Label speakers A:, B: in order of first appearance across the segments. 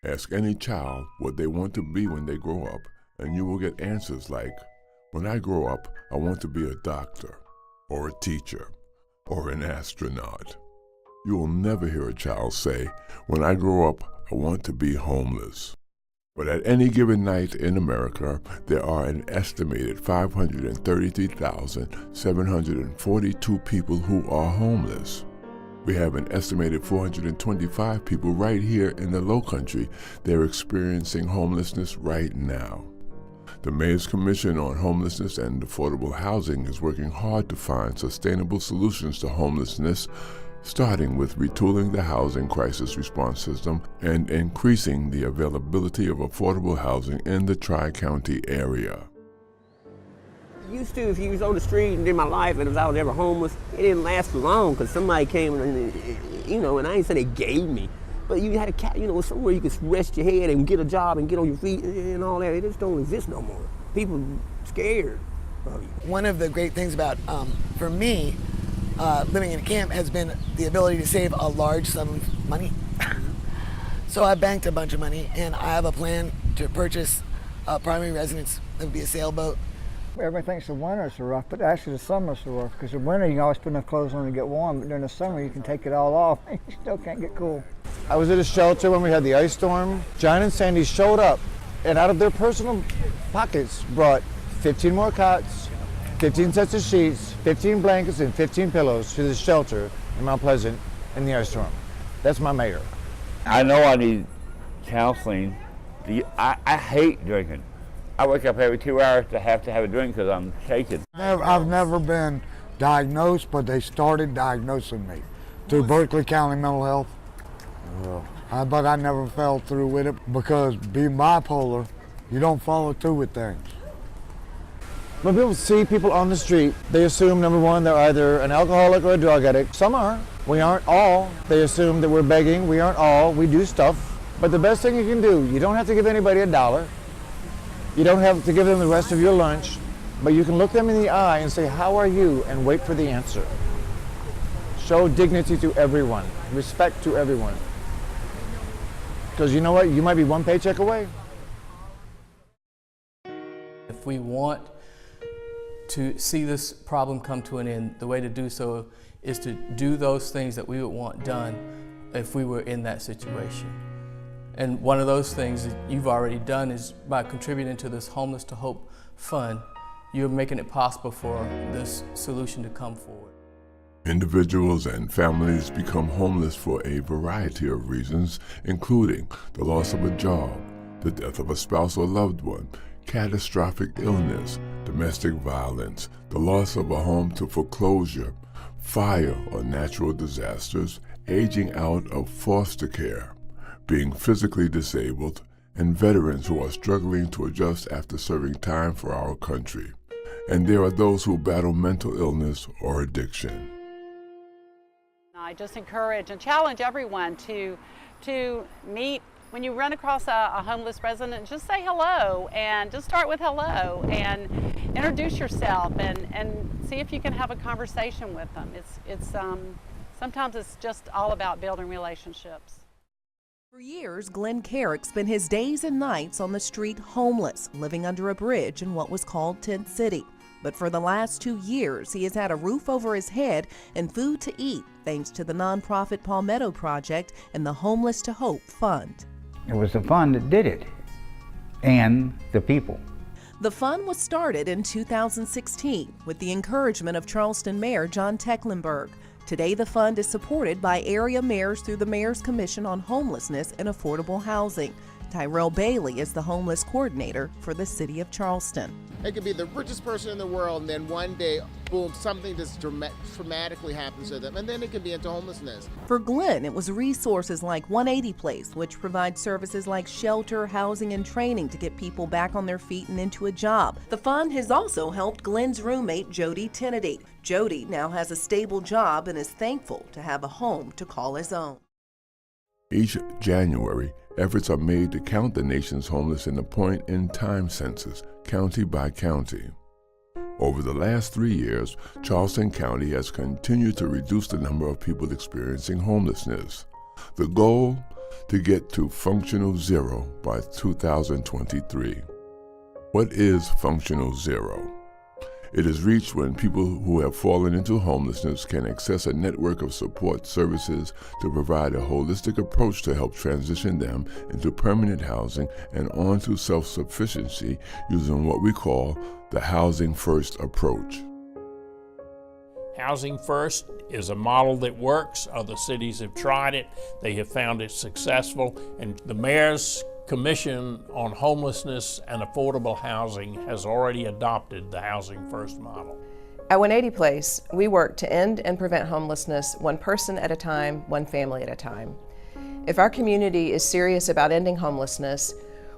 A: Ask any child what they want to be when they grow up, and you will get answers like, when I grow up, I want to be a doctor, or a teacher, or an astronaut. You will never hear a child say, when I grow up, I want to be homeless. But at any given night in America, there are an estimated 533,742 people who are homeless. We have an estimated 425 people right here in the Low Country. They're experiencing homelessness right now. The Mayor's Commission on Homelessness and Affordable Housing is working hard to find sustainable solutions to homelessness, starting with retooling the housing crisis response system and increasing the availability of affordable housing in the Tri-County area.
B: Used to, if you was on the street and in my life and if I was ever homeless, it didn't last for long because somebody came and, and I ain't say they gave me, but you had a, somewhere you could rest your head and get a job and get on your feet and all that. It just don't exist no more. People scared of you.
C: One of the great things about, for me, living in a camp has been the ability to save a large sum of money. So I banked a bunch of money and I have a plan to purchase a primary residence. It would be a sailboat.
D: Everybody thinks the winters are rough, but actually the summers are rough because the winter you can always put enough clothes on to get warm, but during the summer you can take it all off and you still can't get cool.
E: I was at a shelter when we had the ice storm. John and Sandy showed up and out of their personal pockets brought 15 more cots, 15 sets of sheets, 15 blankets, and 15 pillows to the shelter in Mount Pleasant in the ice storm. That's my mayor.
F: I know I need counseling. I hate drinking. I wake up every 2 hours to have a drink because I'm shaking.
G: I've never been diagnosed, but they started diagnosing me through Berkeley County Mental Health. But I never fell through with it because being bipolar, you don't follow through with things.
E: When people see people on the street, they assume, number one, they're either an alcoholic or a drug addict. Some are. We aren't all. They assume that we're begging. We aren't all. We do stuff. But the best thing you can do, you don't have to give anybody $1. You don't have to give them the rest of your lunch, but you can look them in the eye and say, how are you? And wait for the answer. Show dignity to everyone, respect to everyone. Because you know what? You might be one paycheck away.
H: If we want to see this problem come to an end, the way to do so is to do those things that we would want done if we were in that situation. And one of those things that you've already done is by contributing to this Homeless to Hope Fund, you're making it possible for this solution to come forward.
A: Individuals and families become homeless for a variety of reasons, including the loss of a job, the death of a spouse or loved one, catastrophic illness, domestic violence, the loss of a home to foreclosure, fire or natural disasters, aging out of foster care, being physically disabled, and veterans who are struggling to adjust after serving time for our country. And there are those who battle mental illness or addiction.
I: I just encourage and challenge everyone to meet. When you run across a homeless resident, just say hello and just start with hello and introduce yourself and see if you can have a conversation with them. Sometimes it's just all about building relationships.
J: For years, Glenn Carrick spent his days and nights on the street homeless, living under a bridge in what was called Tent City. But for the last 2 years, he has had a roof over his head and food to eat thanks to the nonprofit Palmetto Project and the Homeless to Hope Fund.
K: It was the fund that did it, and the people.
J: The fund was started in 2016 with the encouragement of Charleston Mayor John Tecklenburg. Today, the fund is supported by area mayors through the Mayor's Commission on Homelessness and Affordable Housing. Tyrell Bailey is the homeless coordinator for the city of Charleston.
L: They could be the richest person in the world, and then one day, boom, something just dramatically happens to them, and then it could be into homelessness.
J: For Glenn, it was resources like 180 Place, which provides services like shelter, housing, and training to get people back on their feet and into a job. The fund has also helped Glenn's roommate, Jody Tennedy. Jody now has a stable job and is thankful to have a home to call his own.
A: Each January, efforts are made to count the nation's homeless in a point-in-time census, county by county. Over the last 3 years, Charleston County has continued to reduce the number of people experiencing homelessness. The goal? to get to functional zero by 2023. What is functional zero? It is reached when people who have fallen into homelessness can access a network of support services to provide a holistic approach to help transition them into permanent housing and on to self-sufficiency using what we call the Housing First approach.
M: Housing First is a model that works. Other cities have tried it. They have found it successful, and the Mayor's Commission on Homelessness and Affordable Housing has already adopted the Housing First model.
J: At 180 Place, we work to end and prevent homelessness one person at a time, one family at a time. If our community is serious about ending homelessness,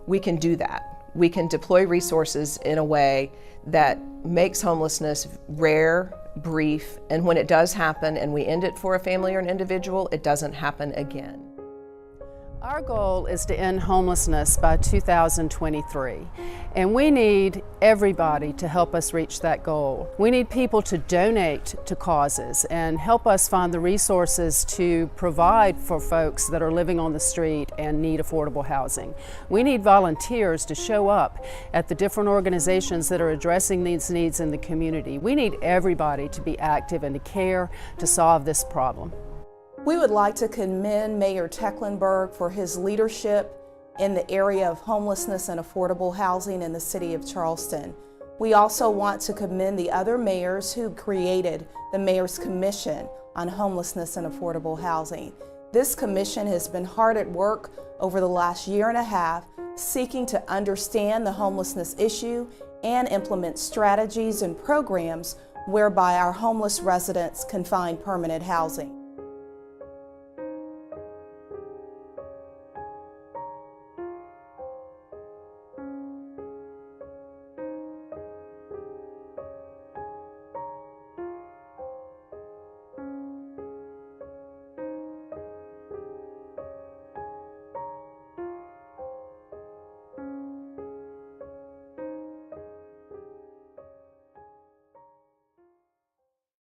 J: we can do that. We can deploy resources in a way that makes homelessness rare, brief, and when it does happen and we end it for a family or an individual, it doesn't happen again.
I: Our goal is to end homelessness by 2023, and we need everybody to help us reach that goal. We need people to donate to causes and help us find the resources to provide for folks that are living on the street and need affordable housing. We need volunteers to show up at the different organizations that are addressing these needs in the community. We need everybody to be active and to care to solve this problem.
N: We would like to commend Mayor Tecklenburg for his leadership in the area of homelessness and affordable housing in the city of Charleston. We also want to commend the other mayors who created the Mayor's Commission on Homelessness and Affordable Housing. This commission has been hard at work over the last year and a half, seeking to understand the homelessness issue and implement strategies and programs whereby our homeless residents can find permanent housing.